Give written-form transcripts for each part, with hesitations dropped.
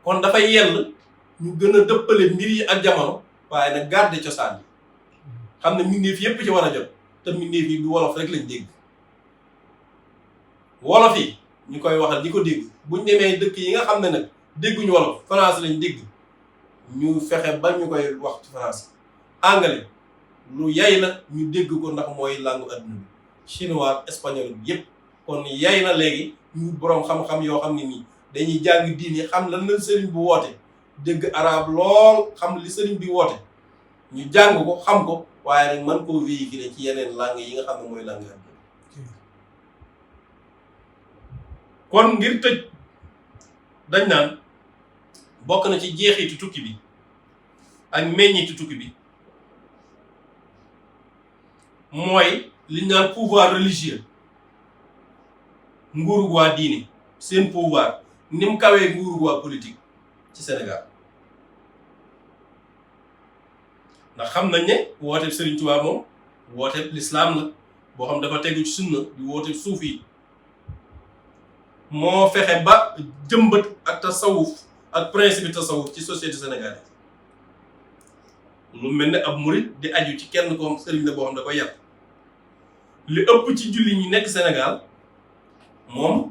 kon dafay yell ñu gën a dëppale mbir yi ak jamono waaye nag garder cosaan yi xam ne mbindeef yépp ci war a jot te mbindeef yi du wolof rek lañ dégg wolof yi ñu koy waxal di ko dégg buñ demee dëkk yi nga xam ne nag dégguñu wolof français lañ dégg ñu fexe ba ñu koy wax ci français anglais lu yay na ñu dégg ko ndax mooy langue adduna bi chinois espagnol bi yépp kon yay na léegi ñu boroom xam-xam yoo xam ne nii dañuy jàng diine xam lan la sëriñ bu woote dégg arab lool xam li sëriñ bi woote ñu jàng ko xam ko waaye nag mën koo véhiculer ci yeneen langue yi nga xam ne mooy langue adduna kon ngir tëj dañ naan bokk na ci jeexitu tukki bi ak meññitu tukki bi mooy li ñu naan pouvoir religieux nguurug waa diine seen pouvoir ni mu kawee nguurug waa politique ci Sénégal ndax xam nañ ne wooteeb Serigne Touba moom wooteeb l'islam la boo xam dafa tegu ci sunna di wooteeb suuf yi moo fexe ba jëmbat ak tasawuf ak principe tasawuf ci société sénégalaise lu mel ne ab murit di aju ci kenn ko sëriñ la boo xam da koy yàq li ëpp ci julli ñi nekk Sénégal moom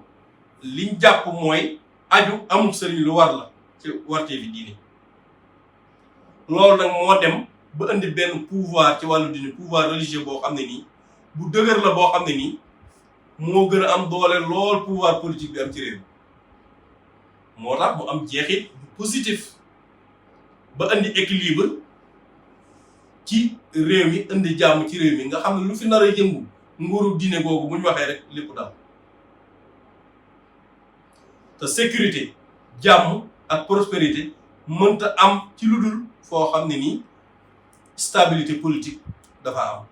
liñ jàpp mooy aju amul sëriñ lu war la ci wartee fi diine loolu nag moo dem ba indi benn pouvoir ci wàllu diine pouvoir religieux boo xam ne nii bu dëgër la boo xam ne nii moo gën a am doole lool pouvoir politique bi am ci réew moo tax mu am jeexit bu positif ba indi équilibre ci réew mi indi jàmm ci réew mi nga xam ne lu fi nar a yëngu nguuru diine googu bu ñu waxee rek lépp daal te sécurité jàmm ak prospérité mënta am ci lu dul foo xam ne nii stabilité politique dafa am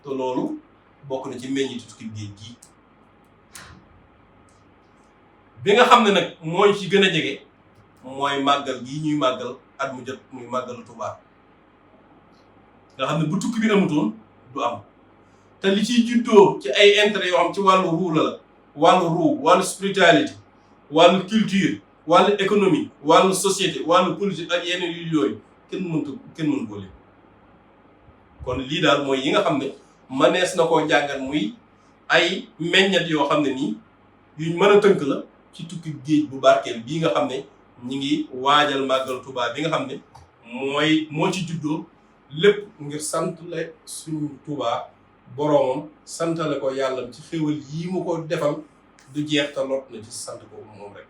te loolu bokk na ci meññitu tukki géej gi bi nga xam ne nag mooy ci gën a jege mooy màggal gii ñuy màggal at mu jot muy màggalu Tuubaa nga xam ne bu tukki bi amutoon du am te li ciy juddoo ci ay intérêt yoo xam ci wàllu ruu la wàllu spiritualité wàllu culture wàllu économie wàllu société wàllu politique ak yeneen yu yooyu kenn mënu ko leen kon lii daal mooy yi nga xam ne mënees na koo jàngat muy ay meññat yoo xam ne nii yuñ mën a tënk la ci tukki géej bu barkeel bii nga xam ne ñi ngi waajal màggal Tuubaa bi nga xam ne moo ci juddoo lépp ngir sant la suñu Tuubaa boroomam santale ko yàlla ci xéwal yii mu ko defal du jeex te lot na ci sant ko moom rek